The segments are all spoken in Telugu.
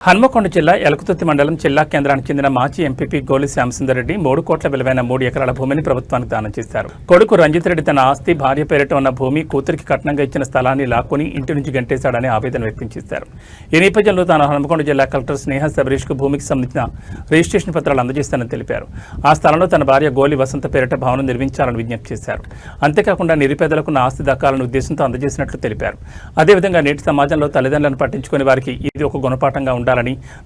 హన్మకొండ జిల్లా ఎలకుతుర్తి మండలం జిల్లా కేంద్రానికి చెందిన మాజీ ఎంపీపీ గోలి శ్యామసుందర్ రెడ్డి 3 కోట్ల విలువైన 3 ఎకరాల భూమిని ప్రభుత్వానికి దానం చేశారు. కొడుకు రంజిత్ రెడ్డి తన ఆస్తి భార్య పేరిట ఉన్న భూమి కూతురికి కట్నంగా ఇచ్చిన స్థలాన్ని లాక్కొని ఇంటి నుంచి గంటేశాడని ఆవేదన వ్యక్తం చేశారు. ఈ నేపథ్యంలో తాను హన్మకొండ జిల్లా కలెక్టర్ స్నేహ శబరీష్కు భూమికి సంబంధించిన రిజిస్ట్రేషన్ పత్రాలు అందజేస్తానని తెలిపారు. ఆ స్థలంలో తన భార్య గోలి వసంత పేరిట భవనం నిర్మించాలని విజ్ఞప్తి చేశారు. అంతేకాకుండా నిరుపేదలకు నా ఆస్తి దక్కాలన్న ఉద్దేశంతో అందజేసినట్లు తెలిపారు. అదేవిధంగా నేటి సమాజంలో తల్లిదండ్రులను పట్టించుకునే వారికి ఇది ఒక గుణపాఠంగా ఉండాలని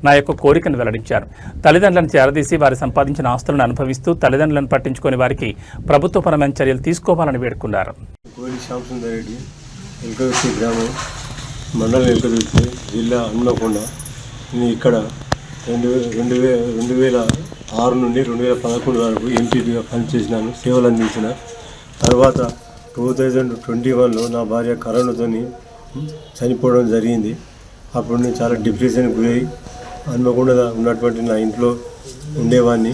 నా యొక్క కోరికను వెల్లడించారు. తల్లిదండ్రులను చేరదీసి వారి సంపాదించిన ఆస్తులను అనుభవిస్తూ తల్లిదండ్రులను పట్టించుకునే వారికి ప్రభుత్వపరమైన చర్యలు తీసుకోవాలని వేడుకున్నారు. గోలి శ్యామసుందర్ రెడ్డి ఎలకుతుర్తి గ్రామం మండలం ఎలకుతుర్తి జిల్లా హన్మకొండ. నేను ఇక్కడ 2006 నుండి 2011 వరకు ఎంపీపీగా పనిచేసినాను, సేవలు అందించిన. తర్వాత 2021లో నా భార్య కరోనాతో చనిపోవడం జరిగింది. అప్పుడు నేను చాలా డిప్రెషన్కి గురై హన్మకొండ ఉన్నటువంటి నా ఇంట్లో ఉండేవాడిని.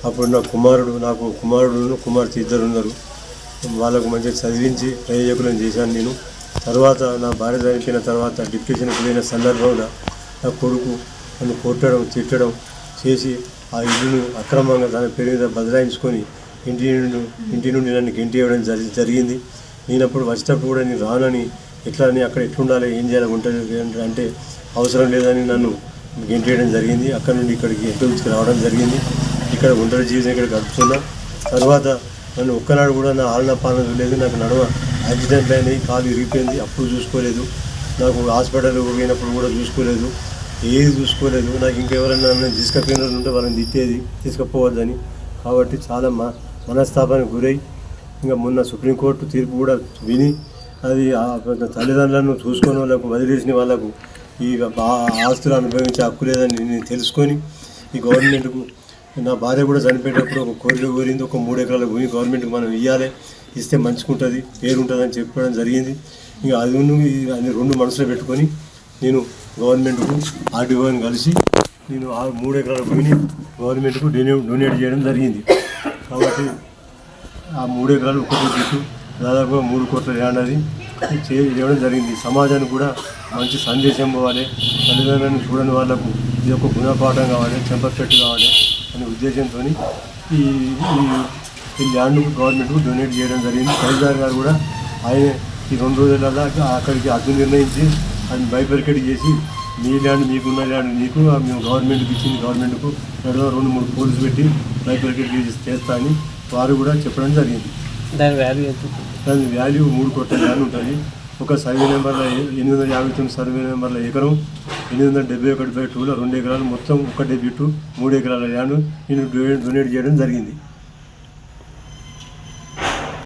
అప్పుడు నాకు కుమార్తె ఇద్దరు ఉన్నారు. వాళ్ళకు మంచిగా చదివించి ప్రయోజకులను చేశాను నేను. తర్వాత నా భార్య చనిపోయిన తర్వాత డిప్రెషన్కి గురైన సందర్భంలో నా కొడుకు నన్ను కొట్టడం తిట్టడం చేసి ఆ ఇల్లును అక్రమంగా తన పేరు మీద బదలాయించుకొని ఇంటి నుండి నన్ను గెంటేయడం జరిగింది. నేనప్పుడు వచ్చేటప్పుడు కూడా నేను రానని, ఎట్లని అక్కడ ఎట్లుండాలి, ఏం చేయాలి, ఉంటుంది అంటే అవసరం లేదని నన్ను గెంటేయడం జరిగింది. అక్కడ నుండి ఇక్కడికి ఎలకుతుర్తికి రావడం జరిగింది. ఇక్కడ ఒంటరి జీవితం ఇక్కడ గడుపుతున్నా. తర్వాత నన్ను ఒక్కనాడు కూడా నా ఆలన పాలన లేదు. నాకు నడుమ యాక్సిడెంట్ అయినాయి, కాలు ఇరిగిపోయింది, అప్పుడు చూసుకోలేదు. నాకు హాస్పిటల్ పోయినప్పుడు కూడా చూసుకోలేదు, ఏది చూసుకోలేదు. నాకు ఇంకెవరైనా నన్ను తీసుకుపోయిన ఉంటే వాళ్ళని తిట్టేది, తీసుకుపోవద్దని. కాబట్టి చాలా మనస్తాపానికి గురై ఇంకా మొన్న సుప్రీంకోర్టు తీర్పు కూడా విని అది తల్లిదండ్రులను చూసుకొని వాళ్ళకు వదిలేసిన వాళ్ళకు ఈ ఆస్తులు అనుభవించే హక్కు లేదని నేను తెలుసుకొని ఈ గవర్నమెంట్కు, నా భార్య కూడా చనిపోయేటప్పుడు ఒక కోరిక కోరింది, ఒక 3 ఎకరాల భూమి గవర్నమెంట్కి మనం ఇవ్వాలి, ఇస్తే మంచిగుంటుంది, పేరు ఉంటుంది అని చెప్పడం జరిగింది. ఇంకా అది అన్ని 2 మనసులో పెట్టుకొని నేను గవర్నమెంట్కు ఆర్డీఓని కలిసి నేను ఆ 3 ఎకరాల భూమిని గవర్నమెంట్కు డొనేట్ చేయడం జరిగింది. కాబట్టి ఆ 3 ఎకరాలు ఒక్కొక్క చెట్టు దాదాపుగా 3 కోట్ల ల్యాండ్ అది చేయడం జరిగింది. సమాజానికి కూడా మంచి సందేశం పోవాలి, తల్లిదండ్రులను చూడని వాళ్ళకు ఇది ఒక గుణపాఠం కావాలి, చెంపపెట్టు కావాలి అనే ఉద్దేశంతో ఈ ల్యాండ్ గవర్నమెంట్కు డొనేట్ చేయడం జరిగింది. తహసీల్దార్ గారు కూడా ఆయన ఈ 2 రోజులలో అక్కడికి అడ్డు నిర్ణయించి అది బైబర్కెట్ చేసి మీ ల్యాండ్ మీకున్న ల్యాండ్ మీకు, మేము గవర్నమెంట్కి ఇచ్చింది గవర్నమెంట్కు 2-3 పోలీసు పెట్టి బైబర్కెట్ చేస్తా అని వారు కూడా చెప్పడం జరిగింది. దాని వాల్యూ ఎంత? దాని వాల్యూ 3 కోట్ల ల్యాండ్ ఉంటుంది. ఒక సర్వే నెంబర్ల 859 సర్వే నెంబర్ల ఎకరం 871/2లో 2 ఎకరాలు, మొత్తం 1/2 3 ఎకరాల ల్యాండ్ నేను డొనేట్ చేయడం జరిగింది.